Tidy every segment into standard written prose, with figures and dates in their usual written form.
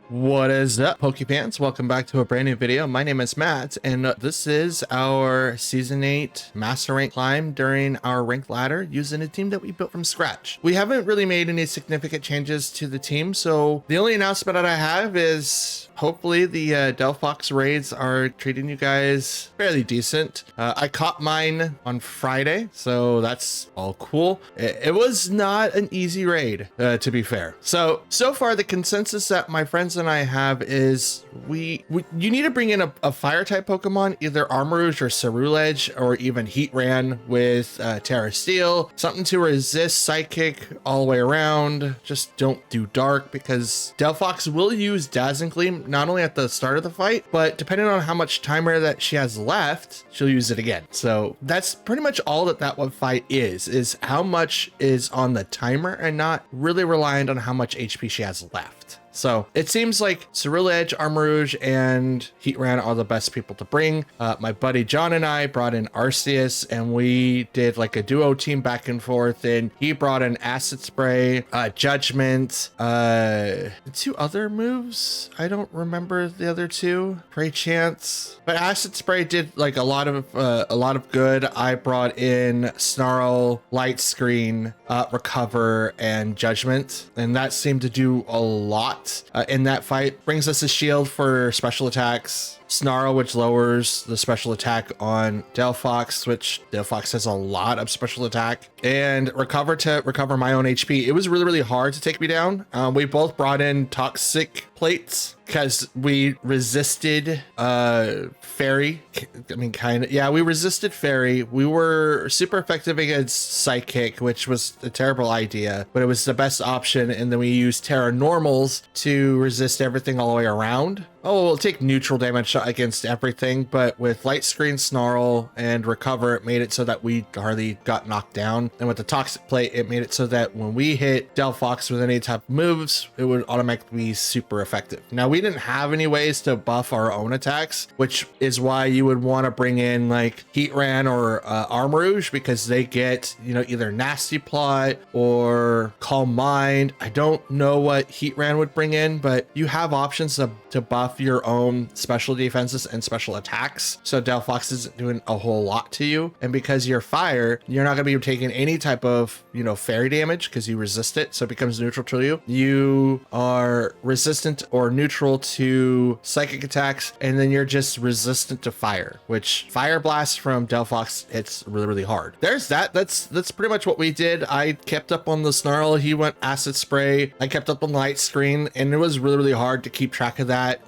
What is up, Pokefans? Welcome back to a brand new video. My name is Matt, and this is our Season 8 Master Rank climb during our rank ladder using a team that we built from scratch. We haven't really made any significant changes to the team, so the only announcement that I have is hopefully the Delphox raids are treating you guys fairly decent. I caught mine on Friday, so that's all cool. It was not an easy raid, to be fair. So far the consensus that my friends and I have is you need to bring in a fire type Pokemon, either Armarouge or Ceruledge, or even Heatran with Terra Steel, something to resist Psychic all the way around. Just don't do Dark, because Delphox will use Dazzling Gleam not only at the start of the fight, but depending on how much timer that she has left, she'll use it again. So that's pretty much all that one fight is how much is on the timer and not really reliant on how much HP she has left. So it seems like Ceruledge, Armarouge, and Heatran are the best people to bring. My buddy John and I brought in Arceus, and we did like a duo team back and forth, and he brought in Acid Spray, Judgment, two other moves. I don't remember the other two. Pray Chance. But Acid Spray did like a lot of good. I brought in Snarl, Light Screen, Recover, and Judgment, and that seemed to do a lot in that fight. Brings us a shield for special attacks. Snarl, which lowers the special attack on Delphox, which Delphox has a lot of special attack, and Recover to recover my own HP. It was really hard to take me down. We both brought in Toxic Plates because we resisted Fairy. I mean, kind of, yeah, we resisted Fairy. We were super effective against Psychic, which was a terrible idea, but it was the best option. And then we used Terra Normals to resist everything all the way around. Oh, we'll take neutral damage against everything, but with Light Screen, Snarl, and Recover, it made it so that we hardly got knocked down. And with the Toxic Plate, it made it so that when we hit Delphox with any type of moves, it would automatically be super effective. Now, we didn't have any ways to buff our own attacks, which is why you would want to bring in like Heatran or Armarouge, because they get, you know, either Nasty Plot or Calm Mind. I don't know what Heatran would bring in, but you have options to buff your own special defenses and special attacks, so Delphox isn't doing a whole lot to you. And because you're fire, you're not going to be taking any type of, you know, fairy damage because you resist it, so it becomes neutral to you. You are resistant or neutral to psychic attacks, and then you're just resistant to fire, which Fire Blast from Delphox hits really hard. There's that. That's pretty much what we did. I kept up on the Snarl, he went Acid Spray, I kept up on the Light Screen, and it was really hard to keep track of that.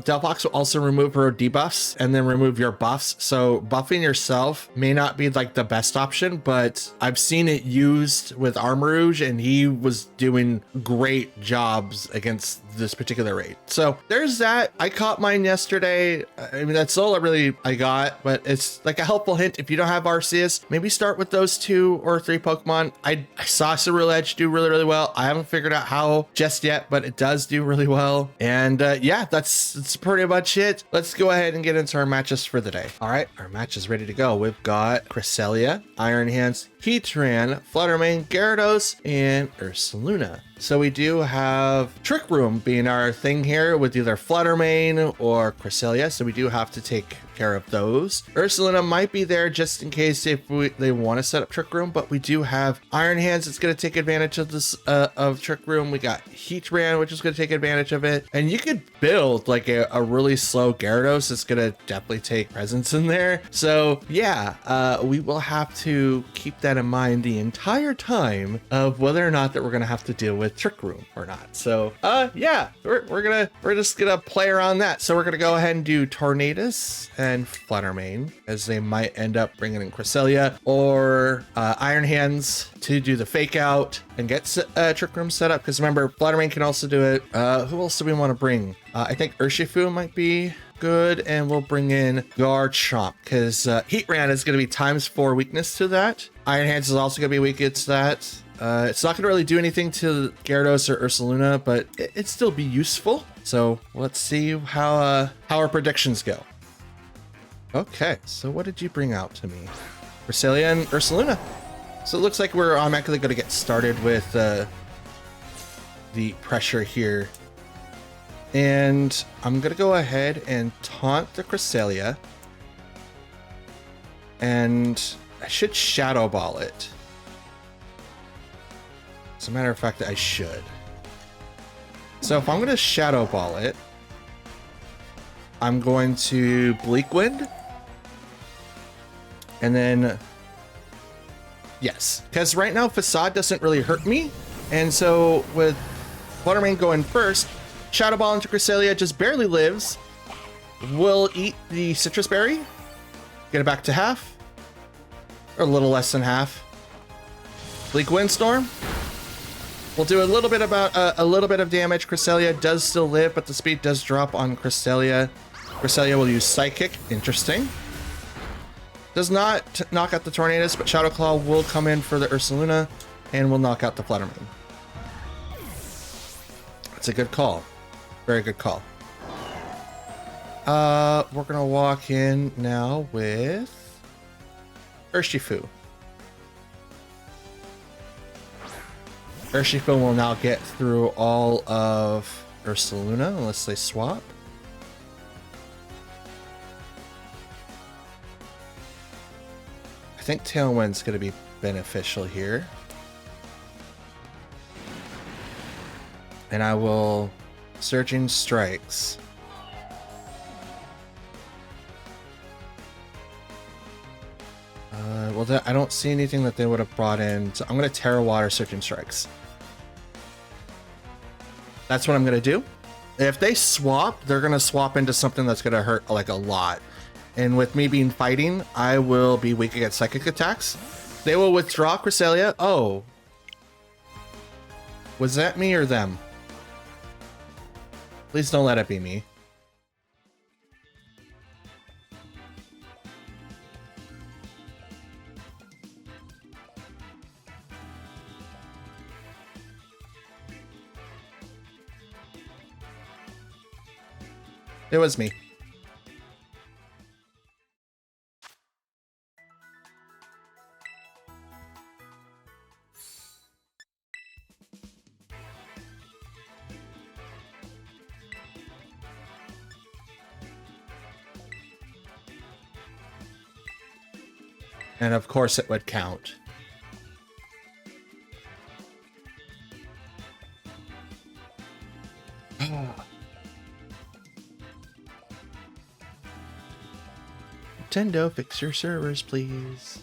Delphox will also remove her debuffs and then remove your buffs. So buffing yourself may not be like the best option, but I've seen it used with Armarouge, and he was doing great jobs against this particular raid. So there's that. I caught mine yesterday. I mean, that's all I got, but it's like a helpful hint. If you don't have Arceus, maybe start with those 2 or 3 Pokemon. I saw Ceruledge do really well. I haven't figured out how just yet, but it does do really well. And yeah, that's pretty much it. Let's go ahead and get into our matches for the day. All right, our match is ready to go. We've got Cresselia, Iron Hands, Heatran, Fluttermane, Gyarados, and Ursaluna. So we do have Trick Room being our thing here with either Fluttermane or Cresselia, so we do have to take care of those. Ursaluna might be there just in case if they want to set up Trick Room, but we do have Iron Hands that's going to take advantage of this of Trick Room. We got Heatran, which is going to take advantage of it, and you could build like a really slow Gyarados that's going to definitely take presence in there. So yeah, we will have to keep that in mind the entire time of whether or not that we're going to have to deal with Trick Room or not. So yeah, we're just gonna play around that. So we're gonna go ahead and do Tornadus and Fluttermane, as they might end up bringing in Cresselia or Iron Hands to do the fake out and get Trick Room set up, because remember, Fluttermane can also do it. Who else do we want to bring? I think Urshifu might be good, and we'll bring in Garchomp, because Heatran is going to be ×4 weakness to that. Iron Hands is also going to be weak against that. It's not going to really do anything to Gyarados or Ursaluna, but it'd still be useful. So let's see how our predictions go. Okay, so what did you bring out to me? Cresselia and Ursaluna. So it looks like we're automatically going to get started with the pressure here. And I'm going to go ahead and taunt the Cresselia. And I should Shadow Ball it. As a matter of fact, I should. So if I'm going to Shadow Ball it, I'm going to Bleak Wind. And then, yes, because right now Facade doesn't really hurt me. And so with Fluttermane going first, Shadow Ball into Cresselia just barely lives. We'll eat the Citrus Berry, get it back to half, or a little less than half. Bleak Windstorm. We'll do a little bit of damage. Cresselia does still live, but the speed does drop on Cresselia. Cresselia will use Psychic. Interesting. Does not knock out the Tornadus, but Shadow Claw will come in for the Ursaluna and will knock out the Fluttermane. That's a good call. Very good call. We're gonna walk in now with Urshifu. Urshifu will now get through all of Ursaluna unless they swap. I think Tailwind's going to be beneficial here. And I will Surging Strikes. Well, I don't see anything that they would have brought in, so I'm going to Terra Water Surging Strikes. That's what I'm going to do. If they swap, they're going to swap into something that's going to hurt like a lot. And with me being fighting, I will be weak against psychic attacks. They will withdraw Cresselia. Oh. Was that me or them? Please don't let it be me. It was me. And of course it would count. Nintendo, fix your servers, please.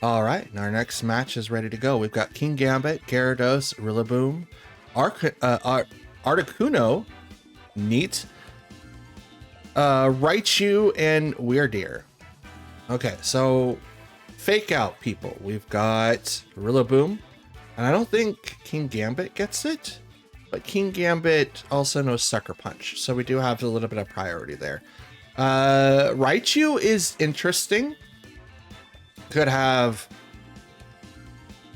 All right, and our next match is ready to go. We've got King Gambit, Gyarados, Rillaboom, Articuno, neat, Raichu, and Weirdeer. Okay, so fake out people. We've got Rillaboom, and I don't think King Gambit gets it. But King Gambit also knows Sucker Punch, so we do have a little bit of priority there. Raichu is interesting. Could have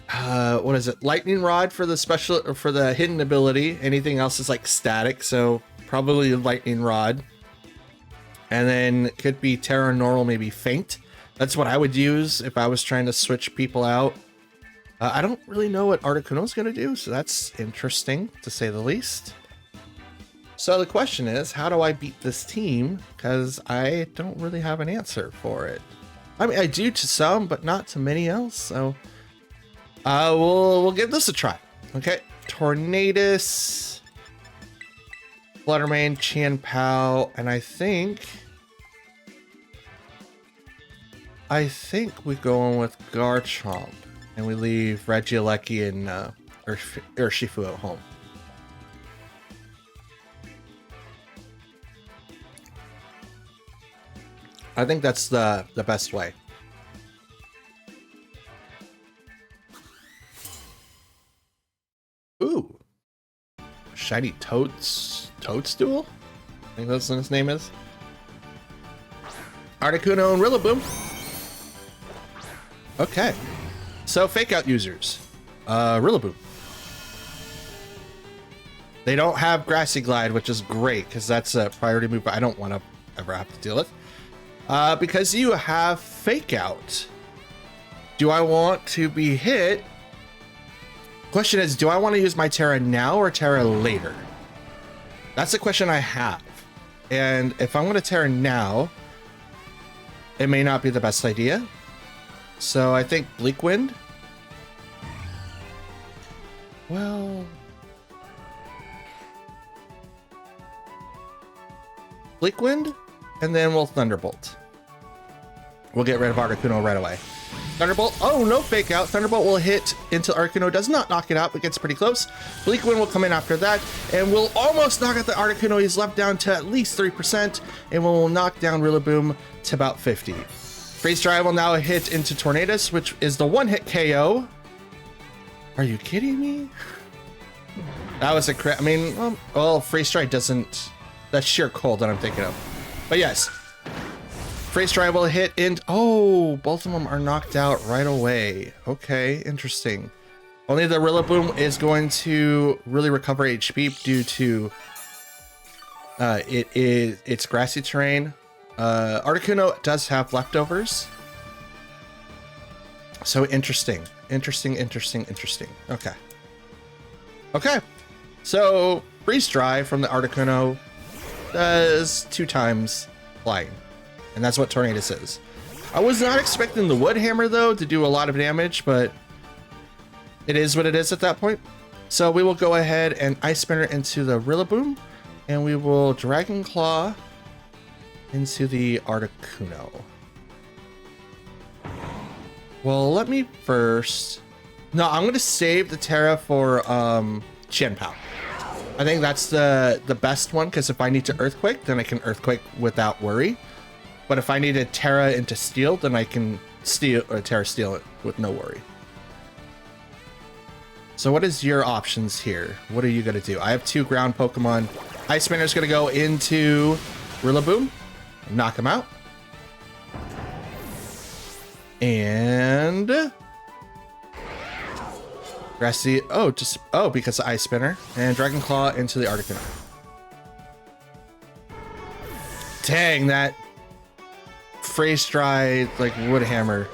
what is it? Lightning Rod for the special or for the hidden ability. Anything else is like static, so probably Lightning Rod. And then could be Terra Normal, maybe Faint. That's what I would use if I was trying to switch people out. I don't really know what Articuno's going to do, so that's interesting, to say the least. So the question is, how do I beat this team? Because I don't really have an answer for it. I mean, I do to some, but not to many else, so we'll give this a try. Okay, Tornadus, Fluttermane, Chien-Pao, and I think we go on with Garchomp. And we leave Regieleki and Urshifu at home. I think that's the best way. Ooh. Shiny Toadstool? I think that's what his name is. Articuno and Rillaboom. Okay. So, fake out users. Rillaboom. They don't have Grassy Glide, which is great, because that's a priority move, but I don't want to ever have to deal with. Because you have fake out. Do I want to be hit? Question is, do I want to use my Terra now or Terra later? That's the question I have. And if I'm going to Terra now, it may not be the best idea. So I think Bleak Wind. Well, Bleak Wind, and then we'll Thunderbolt. We'll get rid of Articuno right away. Thunderbolt, oh, no fake out. Thunderbolt will hit into Articuno, does not knock it out, but gets pretty close. Bleak Wind will come in after that, and we'll almost knock out the Articuno. He's left down to at least 3%, and we'll knock down Rillaboom to about 50. Freeze Dry will now hit into Tornadus, which is the one-hit KO. Are you kidding me? That was a crit. I mean, well, Freeze Dry doesn't... That's sheer cold that I'm thinking of. But yes. Freeze Dry will hit in... Oh, both of them are knocked out right away. Okay, interesting. Only the Rillaboom is going to really recover HP due to... it's grassy terrain. Articuno does have leftovers. So interesting. Interesting. Okay. Okay. So Freeze Dry from the Articuno does 2 times flying. And that's what Tornadus is. I was not expecting the Wood Hammer though to do a lot of damage, but it is what it is at that point. So we will go ahead and Ice Spinner into the Rillaboom, and we will Dragon Claw into the Articuno. Well, let me first... No, I'm going to save the Terra for Chien-Pao. I think that's the best one, because if I need to Earthquake, then I can Earthquake without worry. But if I need a Terra into Steel, then I can Terra Steel it with no worry. So what is your options here? What are you going to do? I have 2 ground Pokemon. Ice Spinner's going to go into Rillaboom. Knock him out. And... Grassy... Oh, because of Ice Spinner. And Dragon Claw into the Articuno. Dang, that... Freeze Dry, like, Wood Hammer.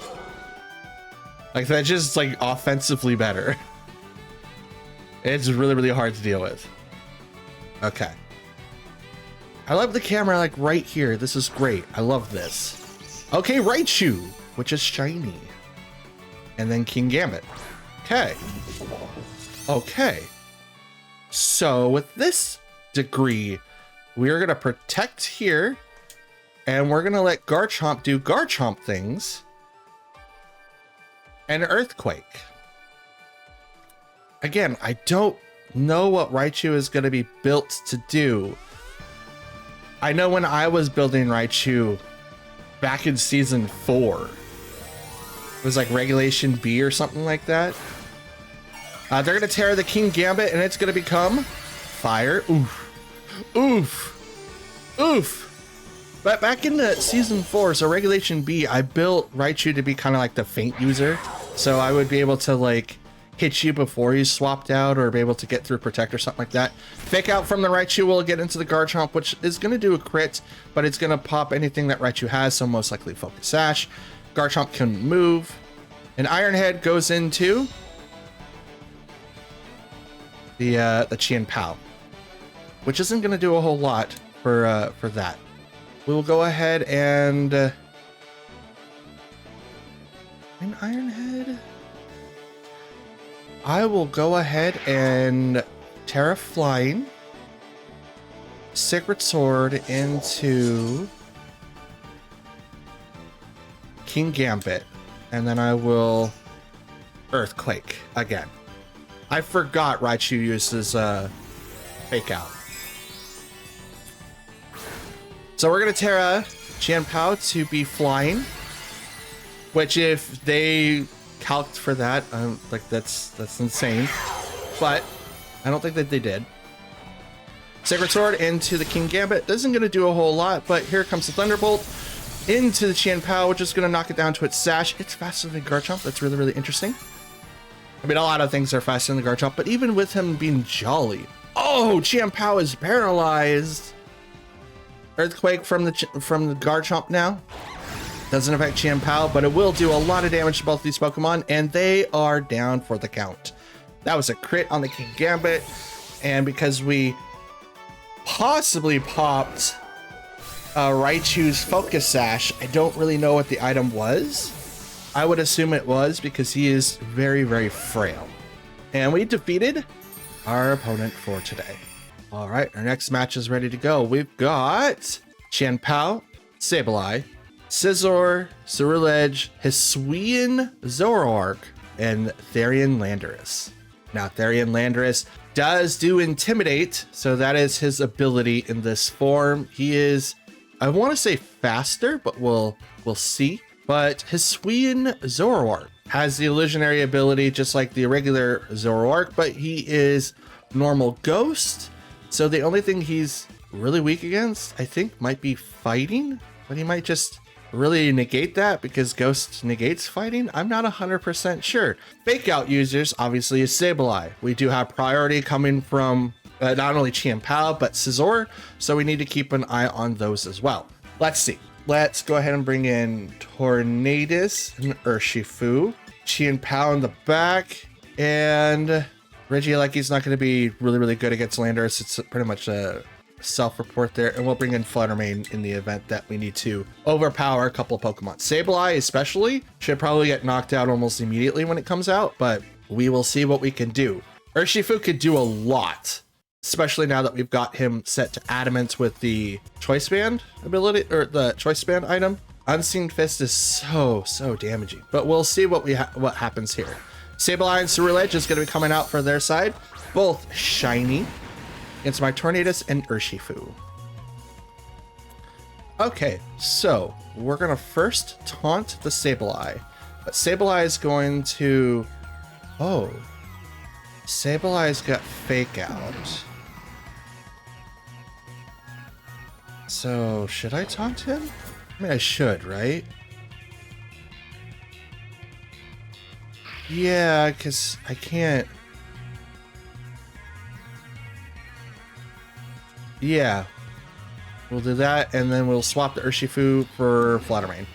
Like, that's just, like, offensively better. It's really, really hard to deal with. Okay. I love the camera, like, right here. This is great. I love this. Okay, Raichu, which is shiny. And then King Gambit. Okay. Okay. So, with this degree, we're going to protect here. And we're going to let Garchomp do Garchomp things. And Earthquake. Again, I don't know what Raichu is going to be built to do. I know when I was building Raichu back in season 4, it was like Regulation B or something like that. They're going to tear the King Gambit and it's going to become Fire. Oof. Oof. Oof. But back in the season 4, so Regulation B, I built Raichu to be kind of like the feint user. So I would be able to like hit you before you swapped out or be able to get through Protect or something like that. Fake out from the Raichu will get into the Garchomp, which is going to do a crit, but it's going to pop anything that Raichu has, so most likely Focus Sash. Garchomp can move. And Iron Head goes into the Chien-Pao, which isn't going to do a whole lot for that. We will go ahead and an Iron Head. I will go ahead and Terra Flying, Sacred Sword into King Gambit, and then I will Earthquake again. I forgot Raichu uses Fake Out. So we're gonna Terra Chien-Pao to be flying, which if they calced for that, like that's insane, but I don't think that they did. Sacred Sword into the King Gambit isn't gonna do a whole lot, but here comes the Thunderbolt into the Chien-Pao, which is gonna knock it down to its Sash. It's faster than Garchomp. That's really, really interesting. I mean, a lot of things are faster than the Garchomp, but even with him being jolly. Oh, Chien-Pao is paralyzed. Earthquake from the Garchomp now. Doesn't affect Chien-Pao, but it will do a lot of damage to both these Pokemon, and they are down for the count. That was a crit on the King Gambit, and because we possibly popped Raichu's Focus Sash, I don't really know what the item was. I would assume it was because he is very, very frail. And we defeated our opponent for today. All right, our next match is ready to go. We've got Chien-Pao, Sableye, Scizor, Ceruledge, Hisuian Zoroark, and Therian Landorus. Now, Therian Landorus does do Intimidate, so that is his ability in this form. He is, I want to say faster, but we'll see. But Hisuian Zoroark has the illusionary ability just like the regular Zoroark, but he is normal ghost. So the only thing he's really weak against, I think, might be fighting, but he might just really negate that because ghost negates fighting. I'm not 100% sure. Fake out users obviously is Sableye. We do have priority coming from not only Chien-Pao but Scizor, so we need to keep an eye on those as well. Let's see. Let's go ahead and bring in Tornadus and Urshifu. Chien-Pao in the back, and Regieleki's not going to be really good against Landorus. It's pretty much a self-report there, and we'll bring in Fluttermane in the event that we need to overpower a couple of Pokemon. Sableye especially should probably get knocked out almost immediately when it comes out, but we will see what we can do. Urshifu could do a lot, especially now that we've got him set to Adamant with the Choice Band ability, or the Choice Band item. Unseen Fist is so damaging, but we'll see what happens here. Sableye and Ceruledge is going to be coming out for their side, both shiny. It's my Tornadus and Urshifu. Okay, so we're gonna first taunt the Sableye, but Sableye is going to, oh, Sableye's got Fake Out. So should I taunt him? I mean, I should, right? Yeah, because I can't. Yeah, we'll do that, and then we'll swap the Urshifu for Fluttermane.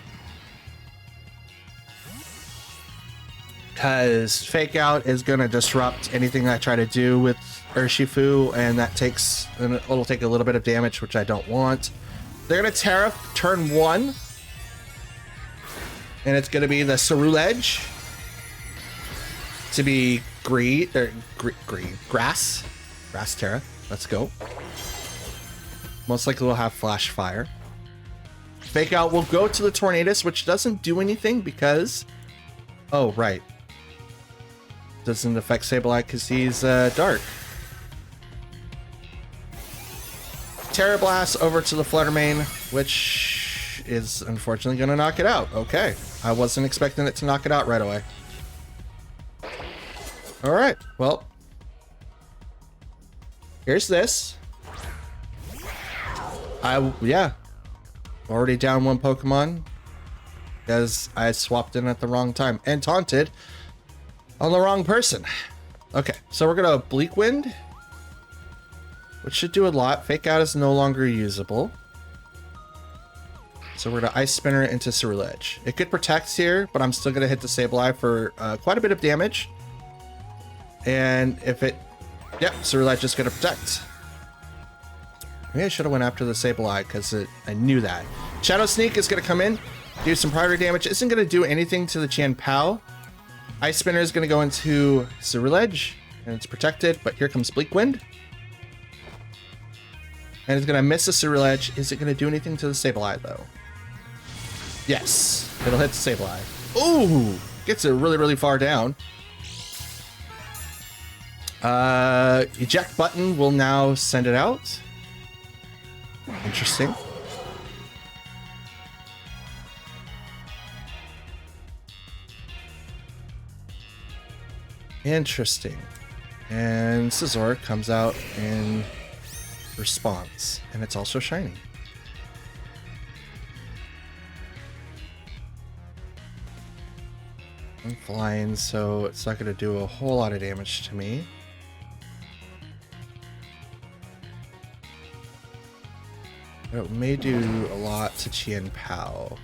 Because Fake Out is going to disrupt anything I try to do with Urshifu, and it'll take a little bit of damage, which I don't want. They're going to Tariff turn 1, and it's going to be the Ceruledge to be Grass Tariff. Let's go. Most likely we'll have Flash Fire. Fake Out will go to the Tornadus, which doesn't do anything because... Oh, right. Doesn't affect Sableye because he's dark. Terra Blast over to the Fluttermane, which is unfortunately going to knock it out. Okay. I wasn't expecting it to knock it out right away. Alright, well. Here's this. Yeah, already down one Pokemon because I swapped in at the wrong time and taunted on the wrong person. Okay, so we're gonna Bleak Wind, which should do a lot. Fake Out is no longer usable, so we're gonna Ice Spinner into Ceruledge. It could protect here, but I'm still gonna hit the Sableye for quite a bit of damage. And if it, yep, Ceruledge is gonna protect. Maybe I should have went after the Sableye because I knew that. Shadow Sneak is going to come in, do some priority damage. Isn't going to do anything to the Chien-Pao. Ice Spinner is going to go into Ceruledge, and it's protected, but here comes Bleak Wind. And it's going to miss the Ceruledge. Is it going to do anything to the Sableye, though? Yes, it'll hit the Sableye. Ooh, gets it really far down. Eject button will now send it out. Interesting. Interesting. And Scizor comes out in response, and it's also shiny. I'm flying, so it's not going to do a whole lot of damage to me. It may do a lot to Chien-Pao.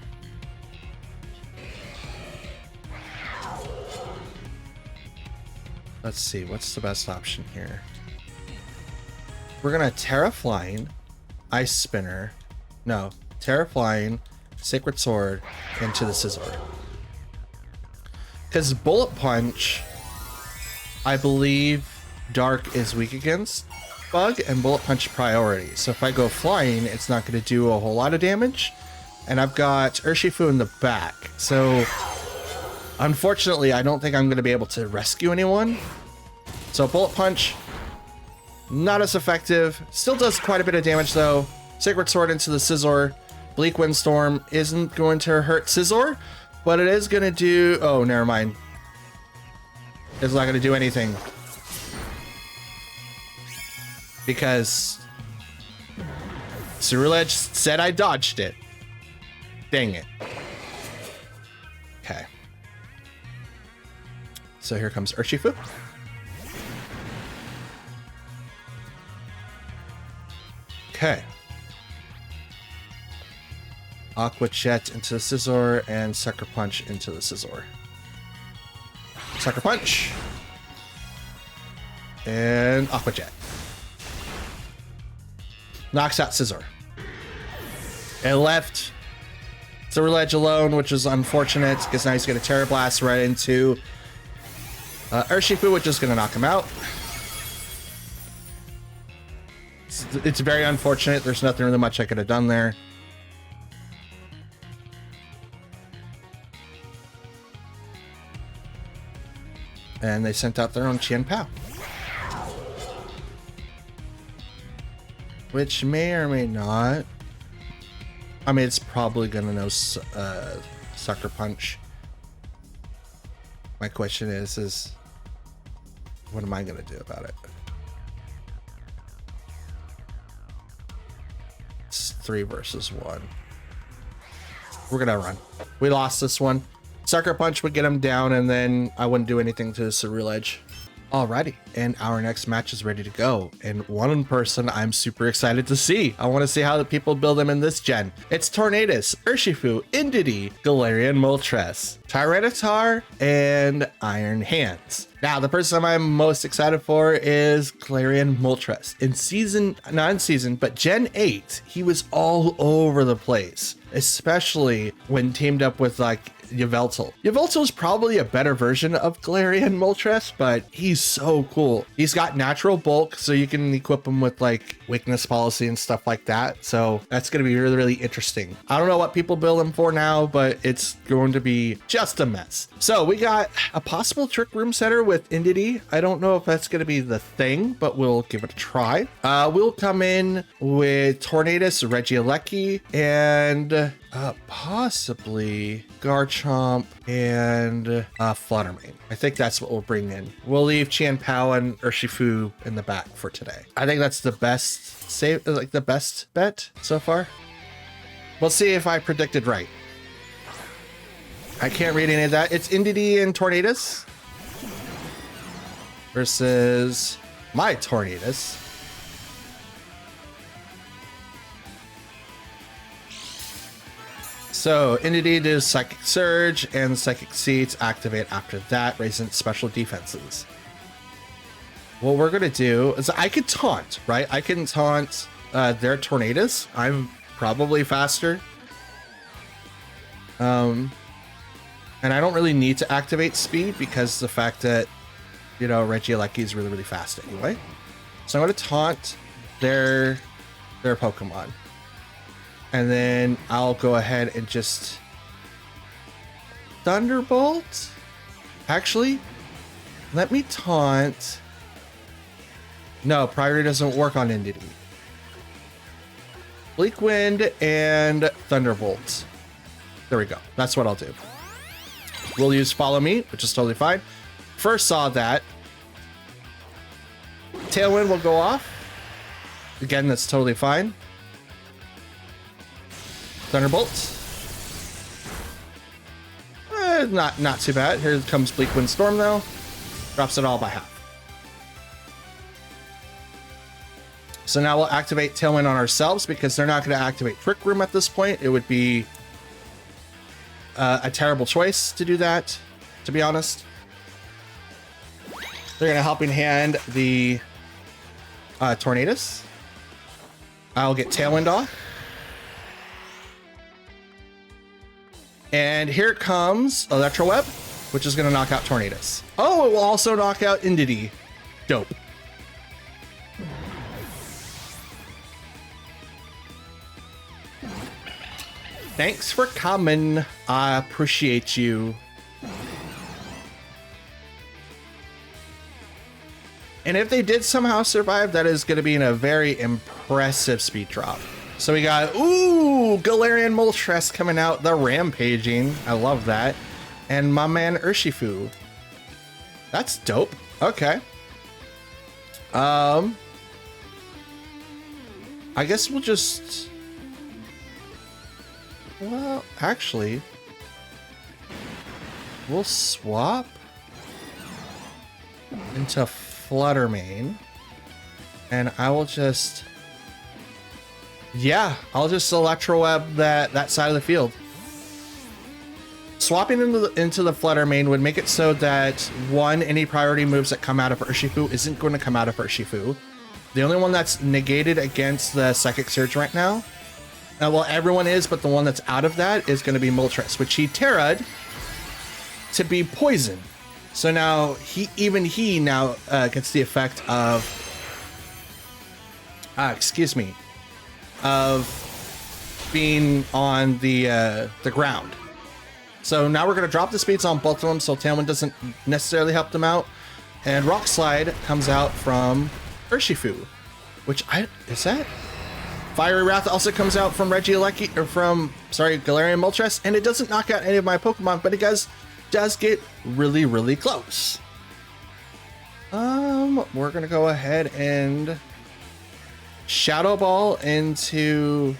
Let's see, what's the best option here? We're gonna Terra Flying, Ice Spinner. No, Terra Flying, Sacred Sword, into the Scizor. Because Bullet Punch, I believe Dark is weak against Bug, and Bullet Punch priority. So if I go flying, it's not going to do a whole lot of damage. And I've got Urshifu in the back. So unfortunately, I don't think I'm going to be able to rescue anyone. So Bullet Punch, not as effective. Still does quite a bit of damage though. Sacred Sword into the Scizor. Bleak Windstorm isn't going to hurt Scizor, but it is going to do... Oh, never mind. It's not going to do anything. Because Ceruledge said I dodged it. Dang it. Okay. So here comes Urshifu. Okay. Aqua Jet into the Scizor and Sucker Punch into the Scizor. Sucker Punch. And Aqua Jet. Knocks out Scizor. And left Ceruledge alone, which is unfortunate because now he's going to Terra Blast right into Urshifu, which is going to knock him out. It's very unfortunate. There's nothing really much I could have done there. And they sent out their own Chien Pao. Which may or may not. I mean, it's probably gonna know Sucker Punch. My question is what am I gonna do about it? It's 3 versus 1. We're gonna run. We lost this one. Sucker Punch would get him down, and then I wouldn't do anything to Ceruledge. Alrighty, and our next match is ready to go, and one person I'm super excited to see. I want to see how the people build them in this gen. It's Tornadus, Urshifu, Indeedee, Galarian Moltres, Tyranitar, and Iron Hands. Now, the person I'm most excited for is Galarian Moltres. Not in season, but Gen 8, he was all over the place, especially when teamed up with like Yveltal. Yveltal is probably a better version of Galarian Moltres, but he's so cool. He's got natural bulk, so you can equip him with like weakness policy and stuff like that. So that's going to be really, really interesting. I don't know what people build him for now, but it's going to be just a mess. So we got a possible Trick Room Setter with Indeedee. I don't know if that's going to be the thing, but we'll give it a try. We'll come in with Tornadus, Regieleki, and possibly Garchomp and Fluttermane. I think that's what we'll bring in. We'll leave Chien Pao and Urshifu in the back for today. I think that's the best save, like the best bet so far. We'll see if I predicted right. I can't read any of that. It's Indeedee and Tornadus versus my Tornadus. So Indeedee does Psychic Surge, and Psychic Seeds activate after that, raising special defenses. What we're gonna do is I could taunt, right? I can taunt their Tornadus. I'm probably faster. And I don't really need to activate speed because the fact that, you know, Regieleki is really, really fast anyway. So I'm gonna taunt their Pokemon. And then I'll go ahead and just Thunderbolt. Actually, let me taunt. No, priority doesn't work on Indeedee. Bleak Wind and Thunderbolt. There we go. That's what I'll do. We'll use Follow Me, which is totally fine. First saw that. Tailwind will go off. Again, that's totally fine. Thunderbolt. Not too bad. Here comes Bleak Wind Storm though. Drops it all by half. So now we'll activate Tailwind on ourselves because they're not going to activate Trick Room at this point. It would be a terrible choice to do that, to be honest. They're gonna helping hand the Tornadus. I'll get Tailwind off. And here comes Electro Web, which is gonna knock out Tornadus. Oh, it will also knock out Indity. Dope. Thanks for coming. I appreciate you. And if they did somehow survive, that is going to be in a very impressive speed drop. So we got, ooh, Galarian Moltres coming out, the Rampaging. I love that. And my man Urshifu. That's dope. Okay. I guess we'll just... Well, actually, we'll swap into Fluttermane, and I will just, yeah, I'll just Electro Web that side of the field. Swapping into the Fluttermane would make it so that one, any priority moves that come out of Urshifu isn't going to come out of Urshifu. The only one that's negated against the Psychic Surge right now, well, everyone is, but the one that's out of that is going to be Moltres, which he Terra'd to be poison. So now he now gets the effect of, of being on the ground. So now we're going to drop the speeds on both of them, so Tailwind doesn't necessarily help them out. And Rock Slide comes out from Urshifu, which is that? Fiery Wrath also comes out from Galarian Moltres, and it doesn't knock out any of my Pokemon, but it does get really, really close. We're gonna go ahead and Shadow Ball into...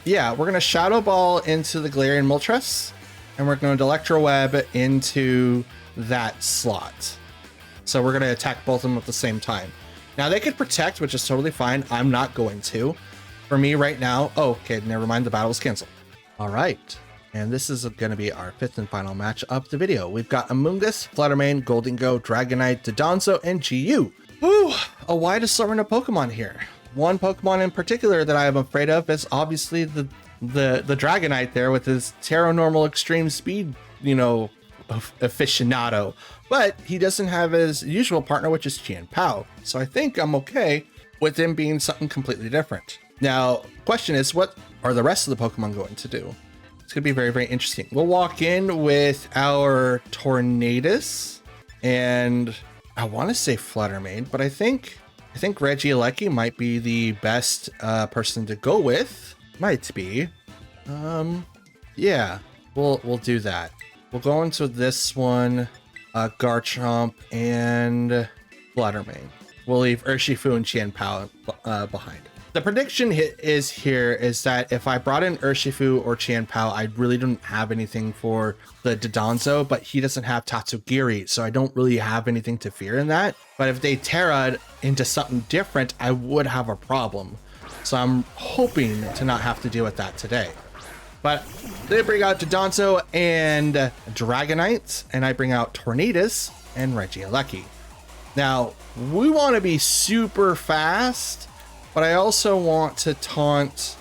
Yeah, we're gonna Shadow Ball into the Galarian Moltres, and we're going to Electro Web into that slot. So we're gonna attack both of them at the same time. Now they could protect, which is totally fine. I'm not going to. For me right now, oh, okay, never mind. The battle was canceled. All right. And this is going to be our fifth and final match of the video. We've got Amoonguss, Fluttermane, Goldengo, Dragonite, Dodonzo, and GU. Whew, a wide assortment of Pokemon here. One Pokemon in particular that I am afraid of is obviously the Dragonite there with his Terra Normal Extreme Speed, you know, aficionado. But he doesn't have his usual partner, which is Qian Pao. So I think I'm okay with him being something completely different. Now, question is, what are the rest of the Pokemon going to do? It's going to be very, very interesting. We'll walk in with our Tornadus, and I want to say Fluttermane, but I think Regieleki might be the best person to go with. Might be. Yeah, we'll do that. We'll go into this one. Garchomp and Fluttermane. We'll leave Urshifu and Qian Pao behind. The prediction is that if I brought in Urshifu or Qian Pao, I really don't have anything for the Dodonzo, but he doesn't have Tatsugiri, so I don't really have anything to fear in that. But if they Terra'd into something different, I would have a problem. So I'm hoping to not have to deal with that today. But they bring out Dodonzo and Dragonite, and I bring out Tornadus and Regieleki. Now, we want to be super fast, but I also want to taunt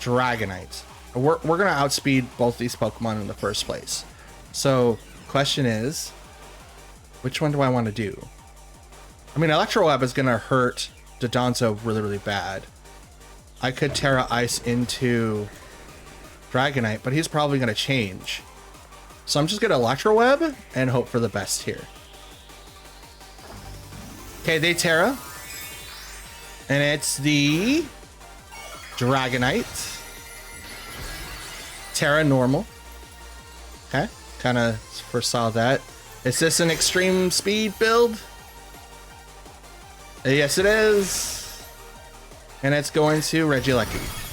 Dragonite. We're going to outspeed both these Pokemon in the first place. So, question is, which one do I want to do? I mean, Electro Web is going to hurt Dodonzo really, really bad. I could Terra Ice into Dragonite, but he's probably going to change. So I'm just going to Electro Web and hope for the best here. Okay, they Terra. And it's the Dragonite. Terra normal. Okay, kind of foresaw that. Is this an extreme speed build? Yes, it is. And it's going to Regieleki.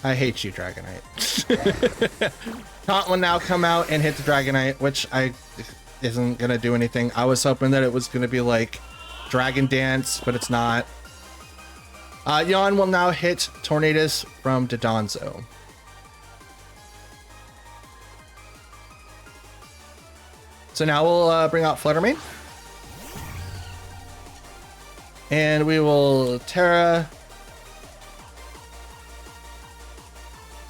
I hate you, Dragonite. Taunt will now come out and hit the Dragonite, which isn't gonna do anything. I was hoping that it was gonna be like Dragon Dance, but it's not. Yawn will now hit Tornadus from Dodonzo. So now we'll bring out Fluttermane. And we will Terra,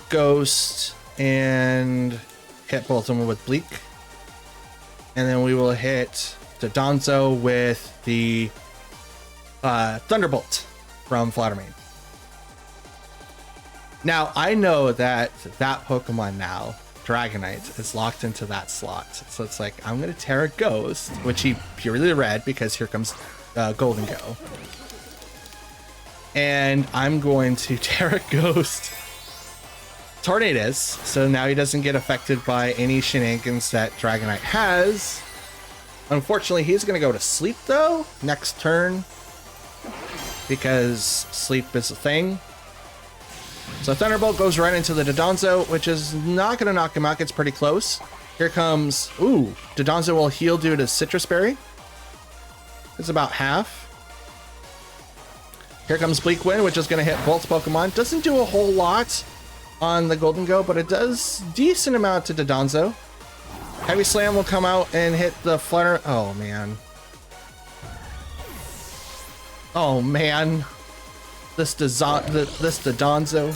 Ghost, and hit both of them with Bleak. And then we will hit Dodonzo with the Thunderbolt from Fluttermane. Now, I know that Pokemon now, Dragonite, is locked into that slot. So it's like, I'm going to Terra Ghost, which he purely read because here comes Golden Go. And I'm going to Terra Ghost Tornadus, so now he doesn't get affected by any shenanigans that Dragonite has. Unfortunately, he's going to go to sleep, though, next turn, because sleep is a thing. So Thunderbolt goes right into the Dodonzo, which is not going to knock him out. Gets pretty close. Here comes... Ooh, Dodonzo will heal due to Citrus Berry. It's about half. Here comes Bleak Wind, which is going to hit both Pokemon. Doesn't do a whole lot on the Golden Go, but it does decent amount to Dodonzo. Heavy Slam will come out and hit the Flutter. Oh, man. Oh, man. This Dodonzo.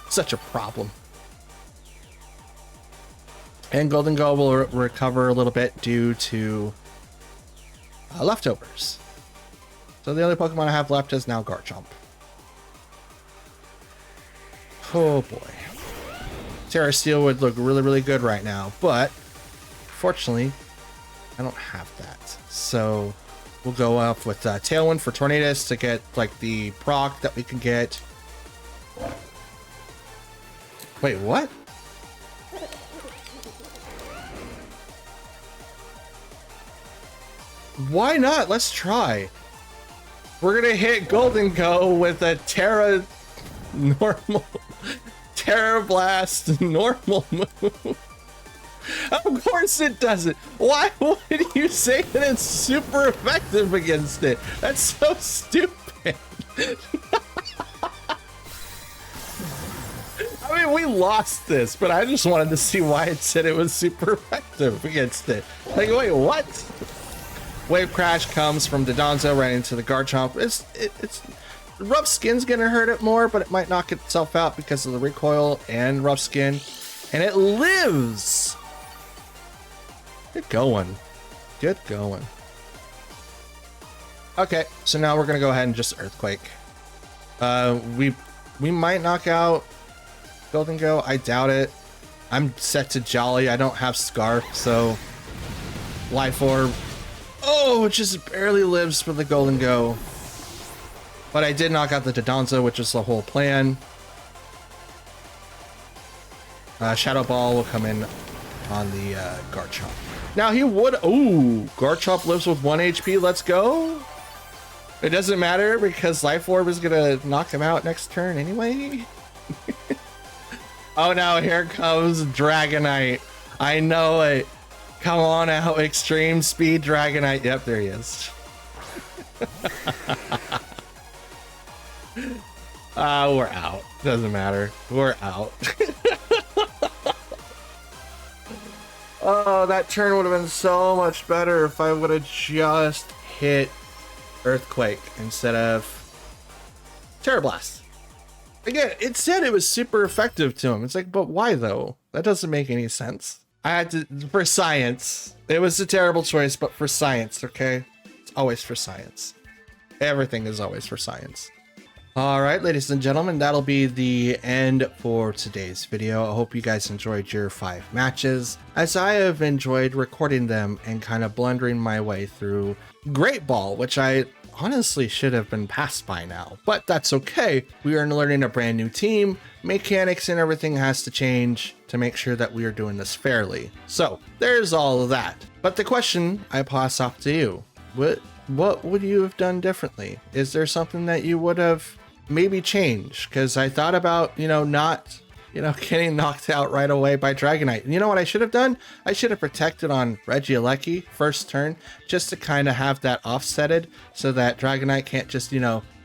Such a problem. And Golden Go will recover a little bit due to leftovers. So the only Pokemon I have left is now Garchomp. Oh boy. Terra Steel would look really, really good right now, but fortunately, I don't have that. So we'll go up with Tailwind for Tornadus to get like the proc that we can get. Wait, what? Why not? Let's try. We're gonna hit Golden Go with a Terra normal, Terra Blast normal move. Of course it doesn't. Why would you say that it's super effective against it? That's so stupid. I mean, we lost this, but I just wanted to see why it said it was super effective against it. Like, wait, what? Wave Crash comes from Dodonzo right into the Garchomp. It's Rough Skin's gonna hurt it more, but it might knock itself out because of the recoil and Rough Skin. And it lives! Good going. Good going. Okay, so now we're gonna go ahead and just Earthquake. We might knock out Golden Go. I doubt it. I'm set to Jolly. I don't have Scarf, so Life Orb. Oh, it just barely lives for the Golden Go. But I did knock out the Dodonzo, which is the whole plan. Shadow Ball will come in on the Garchomp. Now he would... Ooh, Garchomp lives with 1 HP. Let's go. It doesn't matter because Life Orb is going to knock him out next turn anyway. Oh, no, here comes Dragonite. I know it. Come on out, Extreme Speed Dragonite. Yep, there he is. We're out. Doesn't matter. We're out. Oh, that turn would have been so much better if I would have just hit Earthquake instead of Terra Blast. Again, it said it was super effective to him. It's like, but why though? That doesn't make any sense. I had to, for science. It was a terrible choice, but for science, okay? It's always for science. Everything is always for science. All right, ladies and gentlemen, that'll be the end for today's video. I hope you guys enjoyed your 5 matches, as I have enjoyed recording them and kind of blundering my way through Great Ball, which I honestly should have been past by now, but that's okay. We are learning a brand new team. Mechanics and everything has to change to make sure that we are doing this fairly. So there's all of that. But the question I pass off to you, what would you have done differently? Is there something that you would have maybe changed? Because I thought about, not, getting knocked out right away by Dragonite. And you know what I should have done? I should have protected on Regieleki first turn, just to kind of have that offsetted so that Dragonite can't just,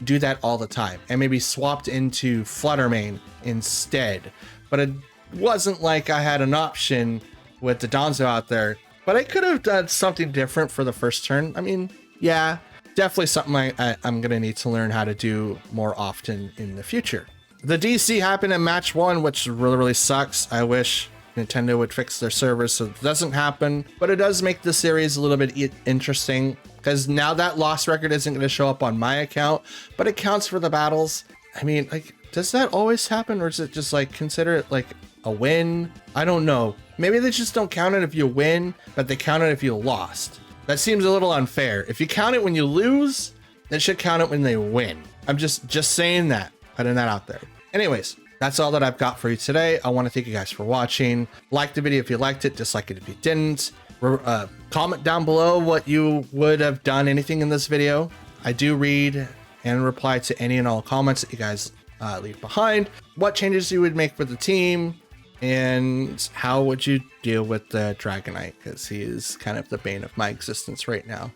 do that all the time, and maybe swapped into Fluttermane instead. But it wasn't like I had an option with the Dodonzo out there but I could have done something different for the first turn. I mean, yeah, definitely something I'm going to need to learn how to do more often in the future. The DC happened in match 1, which really, really sucks. I wish Nintendo would fix their servers so it doesn't happen, but it does make the series a little bit interesting because now that loss record isn't going to show up on my account, but it counts for the battles. I mean, like, does that always happen, or is it just like consider it like a win? I don't know. Maybe they just don't count it if you win, but they count it if you lost. That seems a little unfair. If you count it when you lose, they should count it when they win. I'm just saying that, putting that out there. Anyways, that's all that I've got for you today. I want to thank you guys for watching. Like the video if you liked it, dislike it if you didn't. Comment down below what you would have done, anything in this video. I do read and reply to any and all comments that you guys leave behind. What changes you would make for the team, and how would you deal with the Dragonite, because he is kind of the bane of my existence right now.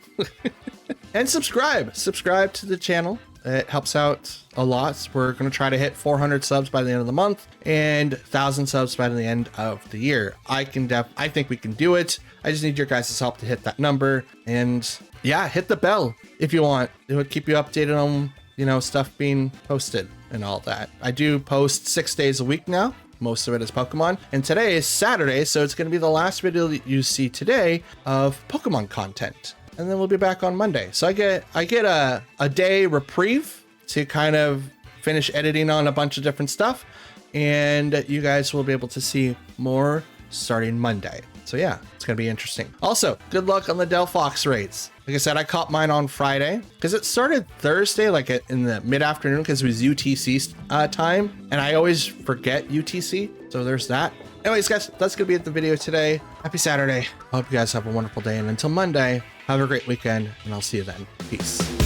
And subscribe to the channel. It helps out a lot. We're going to try to hit 400 subs by the end of the month and 1,000 subs by the end of the year. I think we can do it. I just need your guys' help to hit that number. And yeah, hit the bell if you want. It would keep you updated on, you know, stuff being posted and all that. I do post 6 days a week now. Most of it is Pokemon. And today is Saturday, so it's going to be the last video that you see today of Pokemon content. And then we'll be back on Monday. So I get a day reprieve to kind of finish editing on a bunch of different stuff. And you guys will be able to see more starting Monday. So yeah, it's going to be interesting. Also, good luck on the Delphox raids. Like I said, I caught mine on Friday because it started Thursday, like in the mid-afternoon, because it was UTC time. And I always forget UTC. So there's that. Anyways, guys, that's going to be it, the video today. Happy Saturday. I hope you guys have a wonderful day. And until Monday, have a great weekend, and I'll see you then. Peace.